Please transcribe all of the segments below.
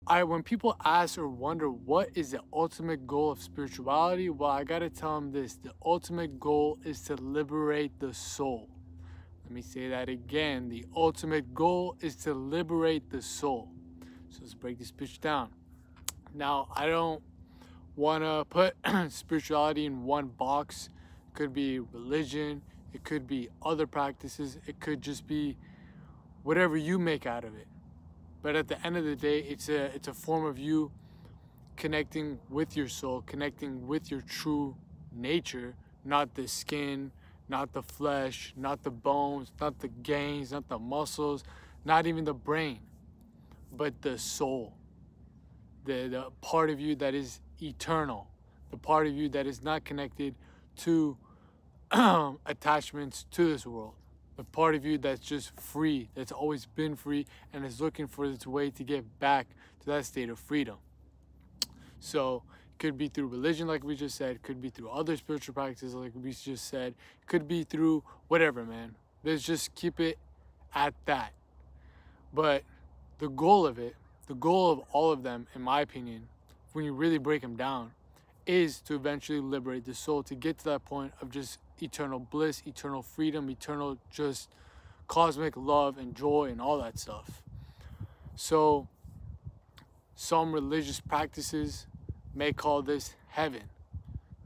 when people ask or wonder what is the ultimate goal of spirituality, well, I gotta tell them this: the ultimate goal is to liberate the soul. Let me say that again: the ultimate goal is to liberate the soul. So let's break this bitch down. Now, I don't want to put spirituality in one box. It could be religion, it could be other practices, it could just be whatever you make out of it. But at the end of the day, it's a form of you connecting with your soul, connecting with your true nature, not the skin, not the flesh, not the bones, not the gains, not the muscles, not even the brain, but the soul, the part of you that is eternal, the part of you that is not connected to attachments to this world, the part of you that's just free, that's always been free and is looking for its way to get back to that state of freedom. So it could be through religion, like we just said, could be through other spiritual practices, like we just said, could be through whatever, man. Let's just keep it at that. But the goal of it, the goal of all of them, in my opinion, when you really break them down, is to eventually liberate the soul, to get to that point of just eternal bliss, eternal freedom, eternal just cosmic love and joy and all that stuff. So some religious practices may call this heaven.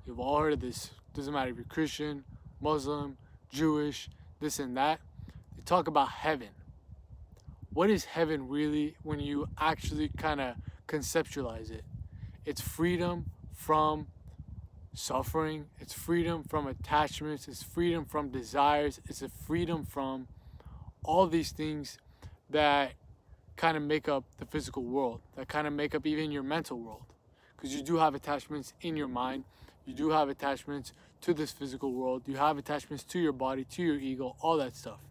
You've all heard of this. Doesn't matter if you're Christian, Muslim, Jewish, this and that. They talk about heaven. What is heaven really when you actually kind of conceptualize it? It's freedom from suffering. It's freedom from attachments. It's freedom from desires. It's a freedom from all these things that kind of make up the physical world, that kind of make up even your mental world. Because you do have attachments in your mind. You do have attachments to this physical world. You have attachments to your body, to your ego, all that stuff.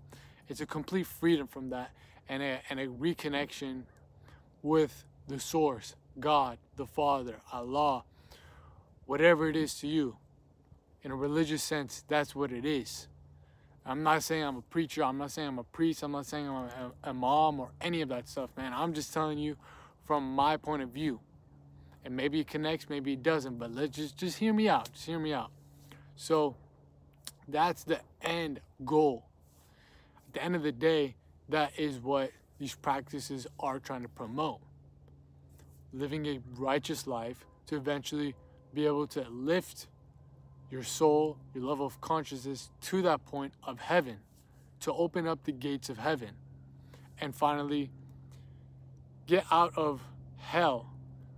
It's a complete freedom from that and a reconnection with the source, God, the Father, Allah, whatever it is to you. In a religious sense, that's what it is. I'm not saying I'm a preacher. I'm not saying I'm a priest. I'm not saying I'm a imam or any of that stuff, man. I'm just telling you from my point of view. And maybe it connects, maybe it doesn't, but let's just hear me out. Just hear me out. So that's the end goal. At the end of the day, that is what these practices are trying to promote. Living a righteous life to eventually be able to lift your soul, your level of consciousness to that point of heaven, to open up the gates of heaven, and finally get out of hell.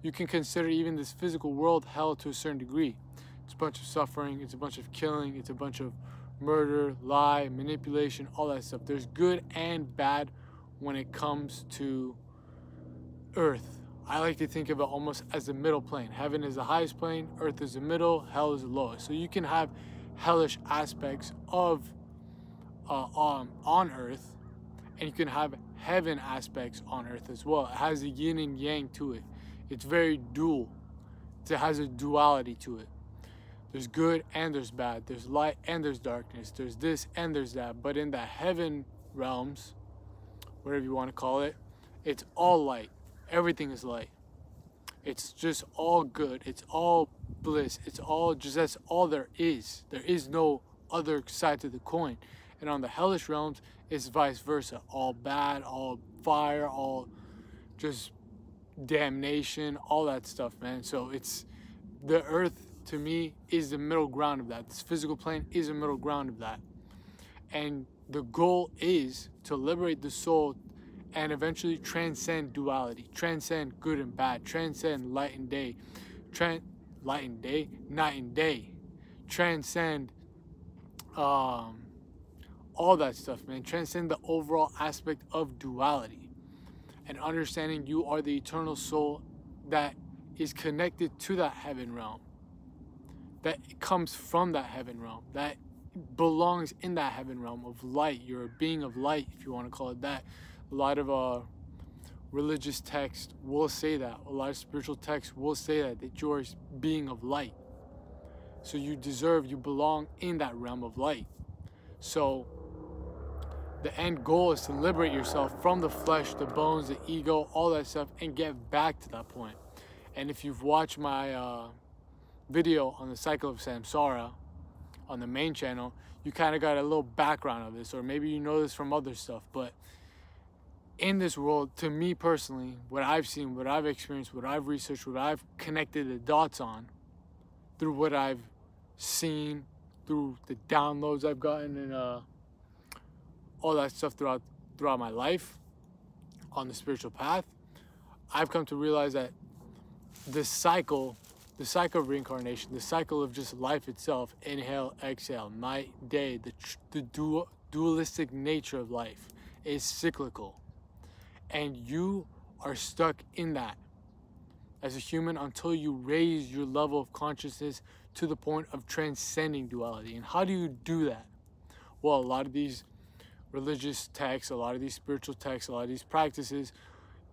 You can consider even this physical world hell to a certain degree. It's a bunch of suffering, it's a bunch of killing, it's a bunch of murder, lie, manipulation, all that stuff. There's good and bad when it comes to earth. I like to think of it almost as the middle plane. Heaven is the highest plane, earth is the middle, hell is the lowest. So you can have hellish aspects of on earth, and you can have heaven aspects on earth as well. It has a yin and yang to it. It's very dual. It has a duality to it. There's good and there's bad. There's light and there's darkness. There's this and there's that. But in the heaven realms, whatever you want to call it, it's all light. Everything is light. It's just all good. It's all bliss. It's all just, that's all there is. There is no other side to the coin. And on the hellish realms, it's vice versa. All bad, all fire, all just damnation, all that stuff, man. So it's, the earth to me is the middle ground of that. This physical plane is the middle ground of that. And the goal is to liberate the soul and eventually transcend duality, transcend good and bad, transcend light and day, night and day, transcend all that stuff, man. Transcend the overall aspect of duality and understanding you are the eternal soul that is connected to that heaven realm, that comes from that heaven realm, that belongs in that heaven realm of light. You're a being of light, if you want to call it that. A lot of religious texts will say that. A lot of spiritual texts will say that you're a being of light. So you deserve, you belong in that realm of light. So The end goal is to liberate yourself from the flesh, the bones, the ego, all that stuff, and get back to that point. And if you've watched my video on the cycle of samsara on the main channel, you kind of got a little background of this, or maybe you know this from other stuff. But in this world, to me personally, what I've seen, what I've experienced, what I've researched, what I've connected the dots on through what I've seen, through the downloads I've gotten, and all that stuff throughout my life on the spiritual path, I've come to realize that the cycle of reincarnation, the cycle of just life itself, inhale, exhale, night, day, the dualistic nature of life is cyclical. And you are stuck in that as a human until you raise your level of consciousness to the point of transcending duality. And how do you do that? Well, a lot of these religious texts, a lot of these spiritual texts, a lot of these practices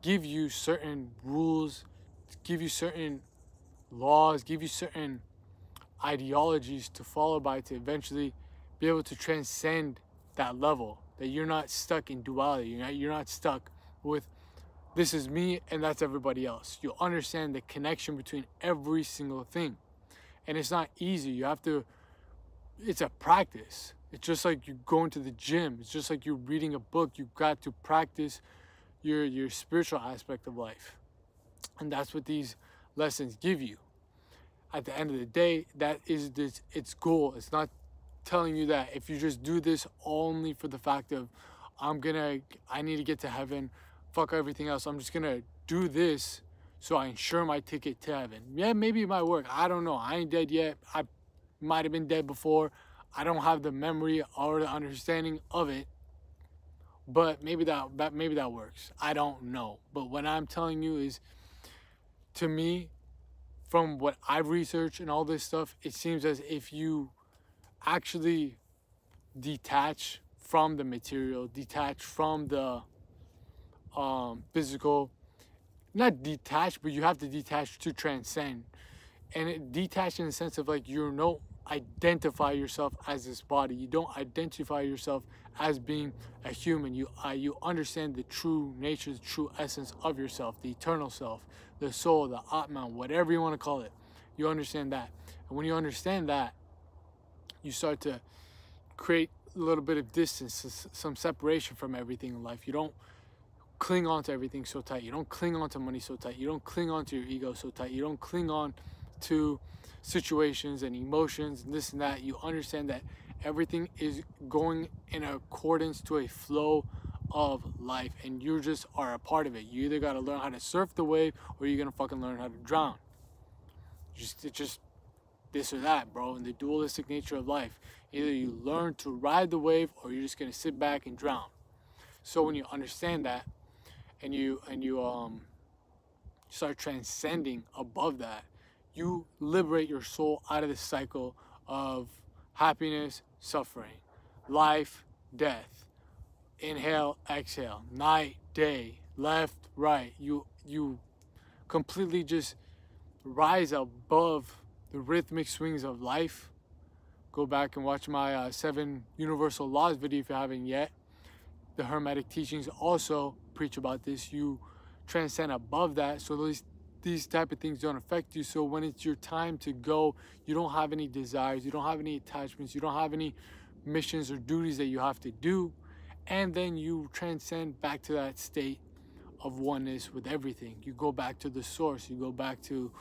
give you certain rules, give you certain laws, give you certain ideologies to follow by to eventually be able to transcend that level, that you're not stuck in duality, you're not stuck with this is me and that's everybody else. You'll understand the connection between every single thing. And it's not easy. You have to, it's a practice. It's just like you going to the gym. It's just like you're reading a book. You've got to practice your spiritual aspect of life. And that's what these lessons give you. At the end of the day, that is its goal. It's not telling you that if you just do this only for the fact of I need to get to heaven, fuck everything else, I'm just gonna do this so I ensure my ticket to heaven. Yeah, maybe it might work. I don't know. I ain't dead yet. I might have been dead before. I don't have the memory or the understanding of it. But maybe that works. I don't know. But what I'm telling you is, to me, from what I've researched and all this stuff, it seems as if you actually detach from the material, detach from the physical, not detach, but you have to detach to transcend. And it detach in the sense of like you don't identify yourself as this body. You don't identify yourself as being a human. You understand the true nature, the true essence of yourself, the eternal self, the soul, the Atman, whatever you want to call it. You understand that. And when you understand that, you start to create a little bit of distance, some separation from everything in life. You don't cling on to everything so tight. You don't cling on to money so tight. You don't cling on to your ego so tight. You don't cling on to situations and emotions and this and that. You understand that everything is going in accordance to a flow of life, and you just are a part of it. You either got to learn how to surf the wave, or you're gonna fucking learn how to drown. It's just this or that, bro. In the dualistic nature of life, either you learn to ride the wave, or you're just gonna sit back and drown. So when you understand that, and you start transcending above that, you liberate your soul out of the cycle of happiness, suffering, life, death, inhale, exhale, night, day, left, right. You completely just rise above the rhythmic swings of life. Go back and watch my 7 universal laws video if you haven't yet. The Hermetic teachings also preach about this. You transcend above that, so these type of things don't affect you. So when it's your time to go, you don't have any desires, you don't have any attachments, you don't have any missions or duties that you have to do, and then you transcend back to that state of oneness with everything. You go back to the source, you go back to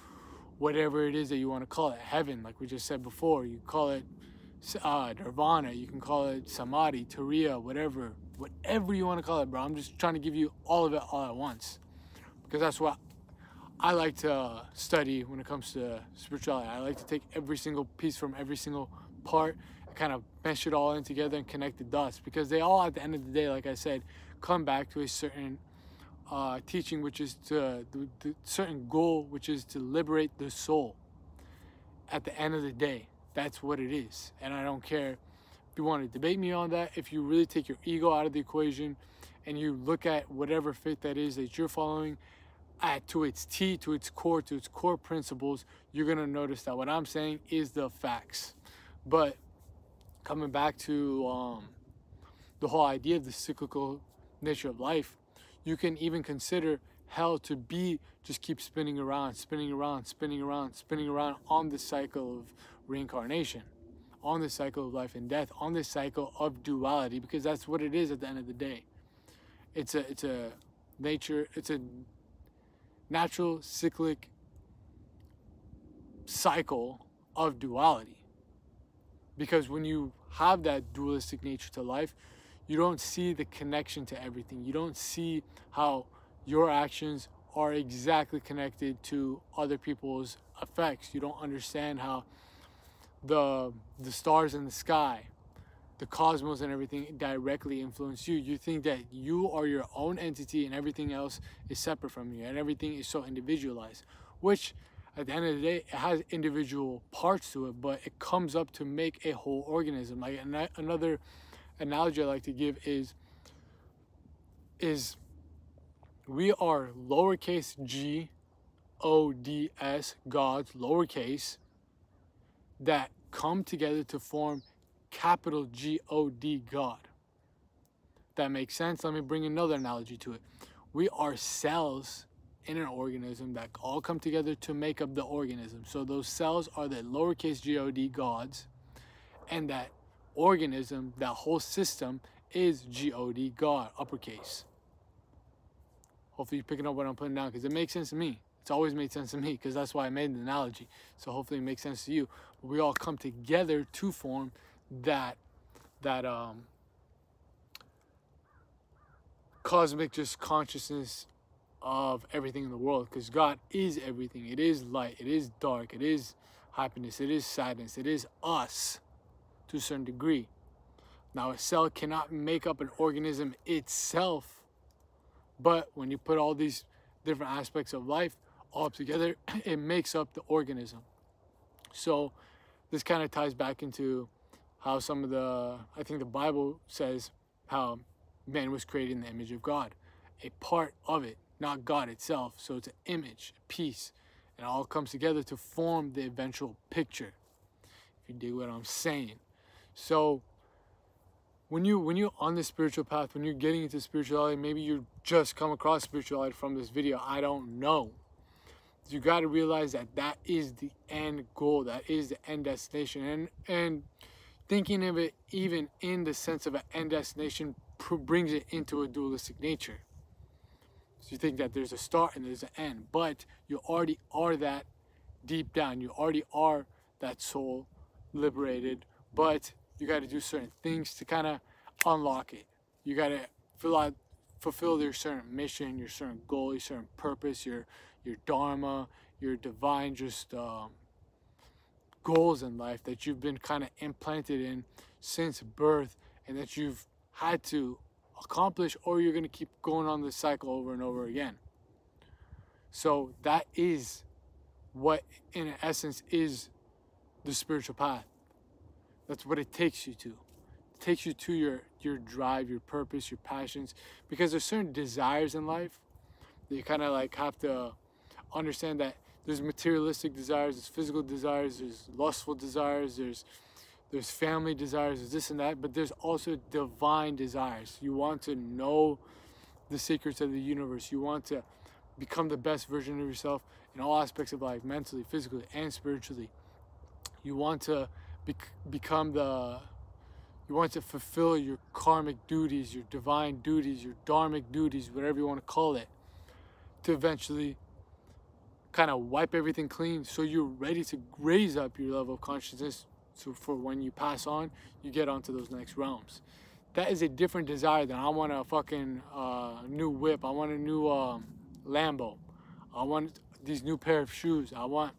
whatever it is that you want to call it, heaven, like we just said before. You call it nirvana, you can call it samadhi, turiya, whatever you want to call it, bro. I'm just trying to give you all of it all at once, because that's what I like to study when it comes to spirituality. I like to take every single piece from every single part and kind of mesh it all in together and connect the dots, because they all, at the end of the day, like I said, come back to a certain teaching, which is the certain goal, which is to liberate the soul. At the end of the day, that's what it is. And I don't care if you want to debate me on that. If you really take your ego out of the equation and you look at whatever faith that is that you're following to its core principles, you're gonna notice that what I'm saying is the facts. But coming back to the whole idea of the cyclical nature of life, you can even consider hell to be just keep spinning around, spinning around, spinning around, spinning around on this cycle of reincarnation, on this cycle of life and death, on this cycle of duality, because that's what it is at the end of the day. It's a natural cyclic cycle of duality. Because when you have that dualistic nature to life, you don't see the connection to everything. You don't see how your actions are exactly connected to other people's effects. You don't understand how the stars in the sky, the cosmos and everything directly influence you. You think that you are your own entity and everything else is separate from you, and everything is so individualized, which at the end of the day, it has individual parts to it, but it comes up to make a whole organism. Like another analogy I like to give is we are lowercase g, O-D-S, gods, lowercase, that come together to form capital G-O-D, God. That makes sense? Let me bring another analogy to it. We are cells in an organism that all come together to make up the organism. So those cells are the lowercase g-o-d gods, and that organism, that whole system, is g-o-d God, uppercase. Hopefully you're picking up what I'm putting down, because it makes sense to me. It's always made sense to me, because that's why I made the analogy. So hopefully it makes sense to you. But we all come together to form that cosmic just consciousness of everything in the world, because God is everything. It is light, it is dark, it is happiness, it is sadness, it is us to a certain degree. Now a cell cannot make up an organism itself, but when you put all these different aspects of life all together, it makes up the organism. So this kind of ties back into how I think the Bible says how man was created in the image of God, a part of it, not God itself. So it's an image, a piece, and it all comes together to form the eventual picture, if you dig what I'm saying. So when you're on the spiritual path, when you're getting into spirituality, maybe you just come across spirituality from this video, I don't know. You got to realize that that is the end goal, that is the end destination, and thinking of it even in the sense of an end destination brings it into a dualistic nature. So you think that there's a start and there's an end, but you already are that deep down. You already are that soul liberated, but you got to do certain things to kind of unlock it. You got to fulfill your certain mission, your certain goal, your certain purpose, your dharma, your divine just goals in life that you've been kind of implanted in since birth, and that you've had to accomplish, or you're going to keep going on this cycle over and over again. So that is what in essence is the spiritual path. That's what it takes you to. It takes you to your drive, your purpose, your passions, because there's certain desires in life that you kind of like have to understand that there's materialistic desires, there's physical desires, there's lustful desires, there's family desires, there's this and that, but there's also divine desires. You want to know the secrets of the universe. You want to become the best version of yourself in all aspects of life, mentally, physically, and spiritually. You want to you want to fulfill your karmic duties, your divine duties, your dharmic duties, whatever you want to call it, to eventually kind of wipe everything clean, so you're ready to raise up your level of consciousness, so for when you pass on, you get onto those next realms. That is a different desire than I want a fucking new whip, I want a new Lambo, I want these new pair of shoes, I want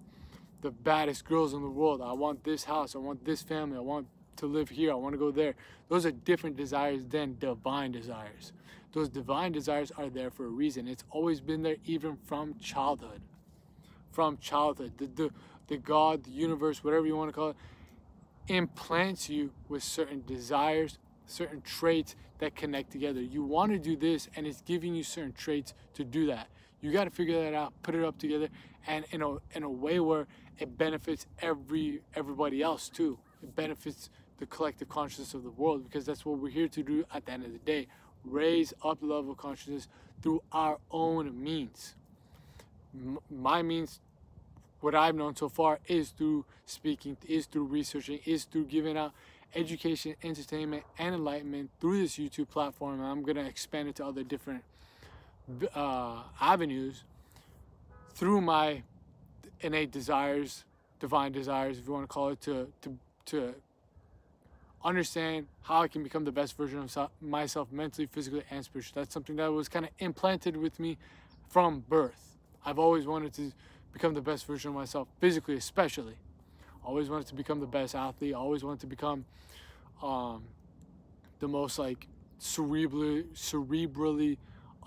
the baddest girls in the world, I want this house, I want this family, I want to live here, I want to go there. Those are different desires than divine desires. Those divine desires are there for a reason. It's always been there, even from childhood. From childhood, the God, the universe, whatever you want to call it, implants you with certain desires, certain traits that connect together. You want to do this, and it's giving you certain traits to do that. You got to figure that out, put it up together, and in a way where it benefits everybody else too. It benefits the collective consciousness of the world, because that's what we're here to do at the end of the day. Raise up the level of consciousness through our own means. My means, what I've known so far, is through speaking, is through researching, is through giving out education, entertainment, and enlightenment through this YouTube platform. And I'm going to expand it to other different avenues through my innate desires, divine desires, if you want to call it, to understand how I can become the best version of myself mentally, physically, and spiritually. That's something that was kind of implanted with me from birth. I've always wanted to become the best version of myself, physically especially. I always wanted to become the best athlete. I always wanted to become the most like cerebrally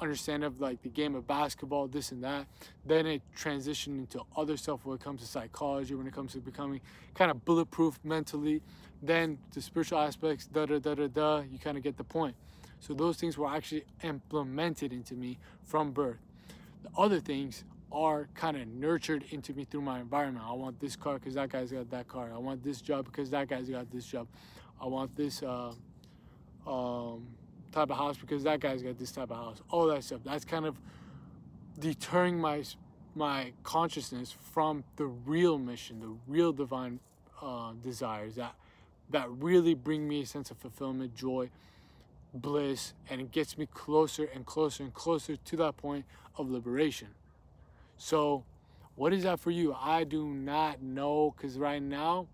understand of like the game of basketball, this and that. Then it transitioned into other stuff when it comes to psychology, when it comes to becoming kind of bulletproof mentally. Then the spiritual aspects, you kind of get the point. So those things were actually implemented into me from birth. The other things are kind of nurtured into me through my environment. I want this car because that guy's got that car. I want this job because that guy's got this job. I want this type of house because that guy's got this type of house. All that stuff. That's kind of deterring my consciousness from the real mission, the real divine desires that really bring me a sense of fulfillment, joy, bliss, and it gets me closer and closer and closer to that point of liberation. So what is that for you? I do not know, because right now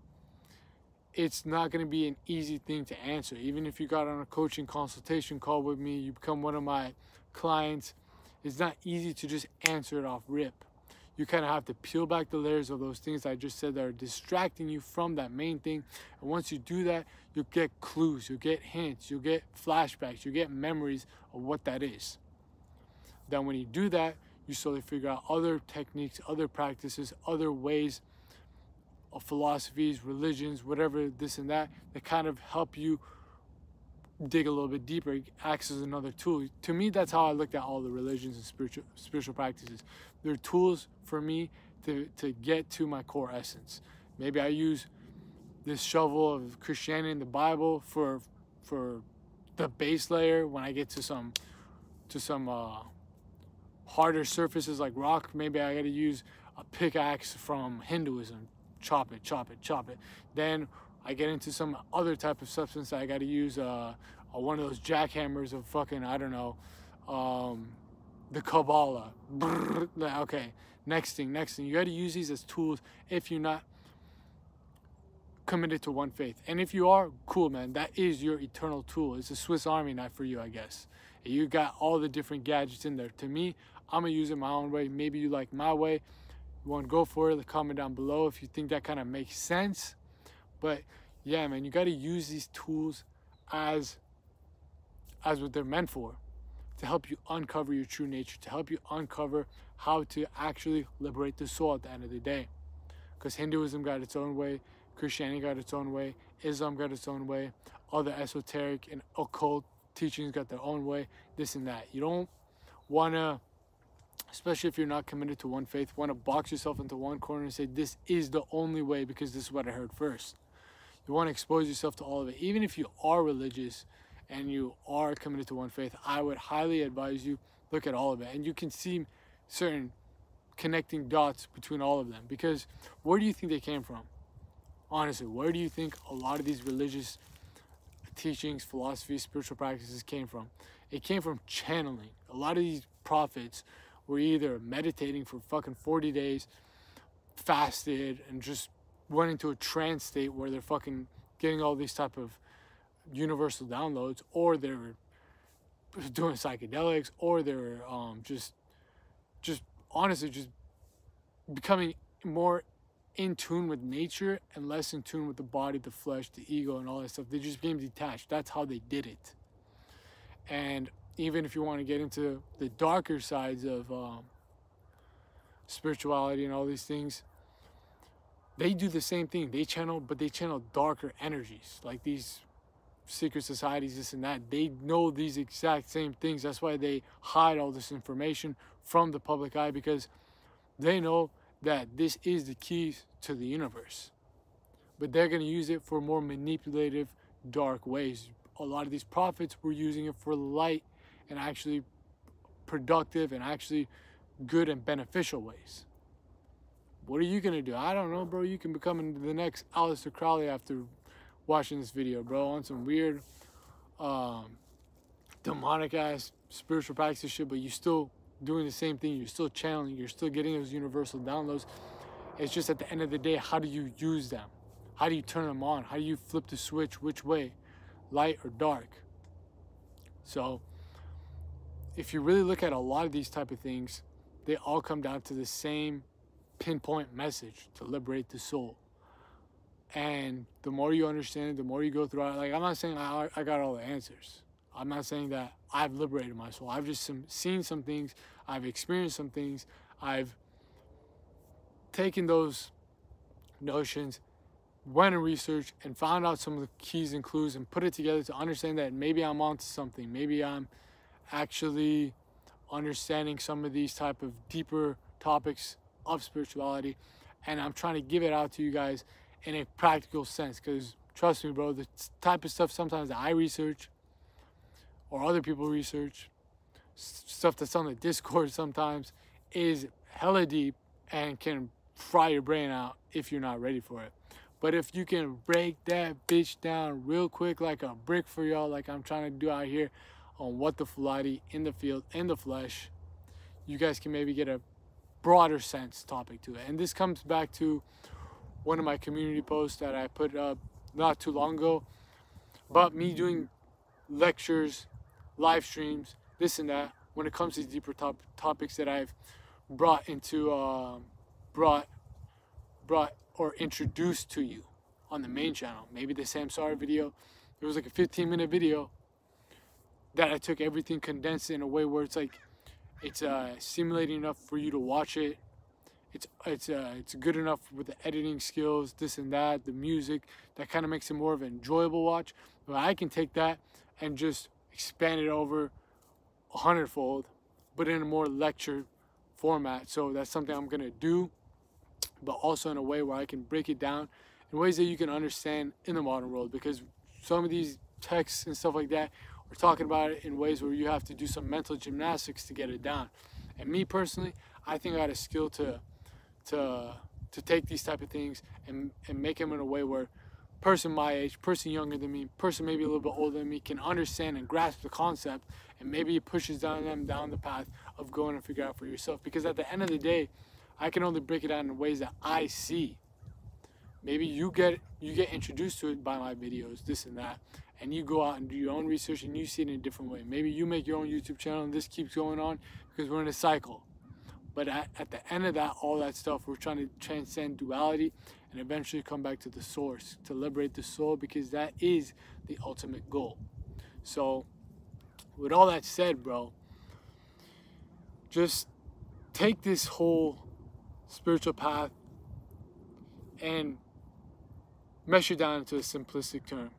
it's not going to be an easy thing to answer. Even if you got on a coaching consultation call with me, you become one of my clients, it's not easy to just answer it off rip. You kind of have to peel back the layers of those things I just said that are distracting you from that main thing. And once you do that, you'll get clues, you'll get hints, you'll get flashbacks, you'll get memories of what that is. Then when you do that, you slowly figure out other techniques, other practices, other ways of philosophies, religions, whatever, this and that kind of help you dig a little bit deeper. It acts as another tool. To me, that's how I looked at all the religions and spiritual practices. They're tools for me to get to my core essence. Maybe I use this shovel of Christianity and the Bible for the base layer. When I get to some harder surfaces like rock, maybe I got to use a pickaxe from Hinduism. Chop it, chop it, chop it. Then I get into some other type of substance. I got to use one of those jackhammers of fucking, I don't know, the Kabbalah. Okay, next thing. You got to use these as tools if you're not committed to one faith. And if you are, cool, man. That is your eternal tool. It's a Swiss Army knife for you, I guess. You got all the different gadgets in there. To me, I'm going to use it my own way. Maybe you like my way. You want to go for it, comment down below if you think that kind of makes sense. But yeah, man, you got to use these tools as what they're meant for, to help you uncover your true nature, to help you uncover how to actually liberate the soul at the end of the day. Because Hinduism got its own way, Christianity got its own way, Islam got its own way, all the esoteric and occult teachings got their own way, this and that. You don't want to, especially if you're not committed to one faith, want to box yourself into one corner and say, this is the only way because this is what I heard first. You want to expose yourself to all of it. Even if you are religious and you are committed to one faith, I would highly advise you look at all of it. And you can see certain connecting dots between all of them. Because where do you think they came from? Honestly, where do you think a lot of these religious teachings, philosophies, spiritual practices came from? It came from channeling. A lot of these prophets were either meditating for fucking 40 days, fasted, and just went into a trance state where they're fucking getting all these type of universal downloads, or they were doing psychedelics, or they were just honestly just becoming more in tune with nature and less in tune with the body, the flesh, the ego, and all that stuff. They just became detached. That's how they did it. And even if you want to get into the darker sides of spirituality and all these things, they do the same thing. They channel, but they channel darker energies, like these secret societies, this and that. They know these exact same things. That's why they hide all this information from the public eye, because they know that this is the keys to the universe. but they're going to use it for more manipulative, dark ways. A lot of these prophets were using it for light and actually productive and actually good and beneficial ways. What are you going to do? I don't know, bro. You can become the next Aleister Crowley after watching this video, bro, on some weird demonic ass spiritual practice shit, but you're still doing the same thing. You're still channeling. You're still getting those universal downloads. It's just at the end of the day, how do you use them? How do you turn them on? How do you flip the switch? Which way? Light or dark? So if you really look at a lot of these type of things, they all come down to the same pinpoint message: to liberate the soul. And the more you understand it, the more you go through it. Like, I'm not saying I got all the answers. I'm not saying that I've liberated my soul. I've just seen some things. I've experienced some things. I've taken those notions, went and researched, and found out some of the keys and clues and put it together to understand that maybe I'm onto something. Maybe I'm actually understanding some of these type of deeper topics of spirituality, and I'm trying to give it out to you guys in a practical sense, because trust me, bro, the type of stuff sometimes that I research or other people research, stuff that's on the Discord sometimes, is hella deep and can fry your brain out if you're not ready for it. But if you can break that bitch down real quick like a brick for y'all, like I'm trying to do out here on What the Fulati, in the field, in the flesh, you guys can maybe get a broader sense topic to it. And this comes back to one of my community posts that I put up not too long ago about me doing lectures, live streams, this and that, when it comes to deeper topics that I've brought into brought or introduced to you on the main channel. Maybe the Samsara video, it was like a 15-minute video that I took everything condensed in a way where it's like it's stimulating enough for you to watch it. It's good enough with the editing skills, this and that, the music, that kind of makes it more of an enjoyable watch. But I can take that and just expand it over 100-fold, but in a more lecture format. So that's something I'm gonna do, but also in a way where I can break it down in ways that you can understand in the modern world, because some of these texts and stuff like that, we're talking about it in ways where you have to do some mental gymnastics to get it down. And me personally, I think I got a skill to take these type of things and make them in a way where person my age, person younger than me, person maybe a little bit older than me can understand and grasp the concept, and maybe it pushes them down the path of going and figure out for yourself. Because at the end of the day, I can only break it down in ways that I see. Maybe you get introduced to it by my videos, this and that, and you go out and do your own research and you see it in a different way. Maybe you make your own YouTube channel and this keeps going on because we're in a cycle. But at the end of that, all that stuff, we're trying to transcend duality and eventually come back to the source, to liberate the soul, because that is the ultimate goal. So with all that said, bro, just take this whole spiritual path and mesh it down into a simplistic term.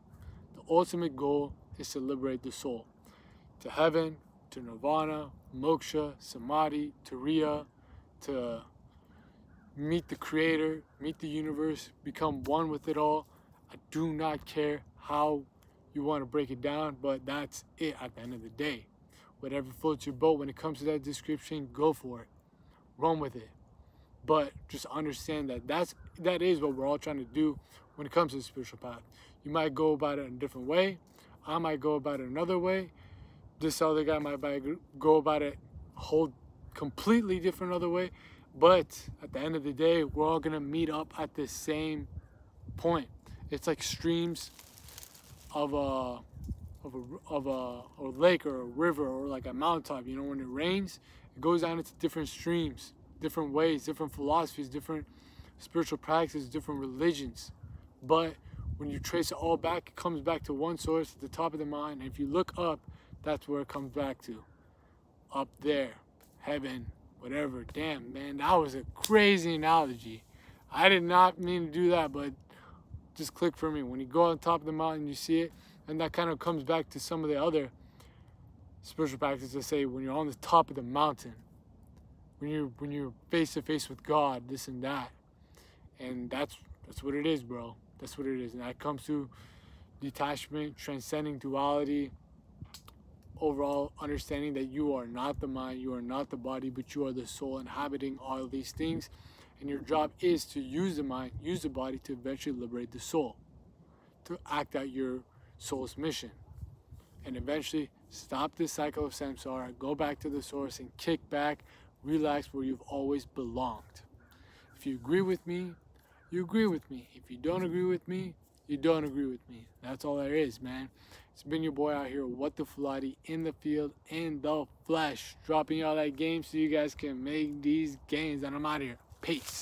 The ultimate goal is to liberate the soul to heaven, to nirvana, moksha, samadhi, turiya, to meet the creator, meet the universe, become one with it all. I do not care how you want to break it down, but that's it at the end of the day. Whatever floats your boat when it comes to that description, go for it. Run with it. But just understand that that is what we're all trying to do when it comes to the spiritual path. You might go about it in a different way. I might go about it another way. This other guy might go about it a whole completely different other way. But at the end of the day, we're all gonna meet up at the same point. It's like streams of a lake or a river or like a mountaintop. You know, when it rains, it goes down into different streams, different ways, different philosophies, different spiritual practices, different religions. But when you trace it all back, it comes back to one source at the top of the mind. And if you look up, that's where it comes back to. Up there, heaven, whatever. Damn, man, that was a crazy analogy. I did not mean to do that, but just clicked for me. When you go on top of the mountain, you see it, and that kind of comes back to some of the other spiritual practices that say when you're on the top of the mountain, when you're face to face with God, this and that. And that's what it is, bro. That's what it is. And that comes to detachment, transcending duality, overall understanding that you are not the mind, you are not the body, but you are the soul inhabiting all of these things. And your job is to use the mind, use the body to eventually liberate the soul, to act out your soul's mission. And eventually stop this cycle of samsara, go back to the source and kick back, relax where you've always belonged. If you agree with me, you agree with me. If you don't agree with me, you don't agree with me. That's all there is, man. It's been your boy out here, What the Fulati, in the field, in the flesh, dropping y'all that game so you guys can make these games. And I'm out of here. Peace.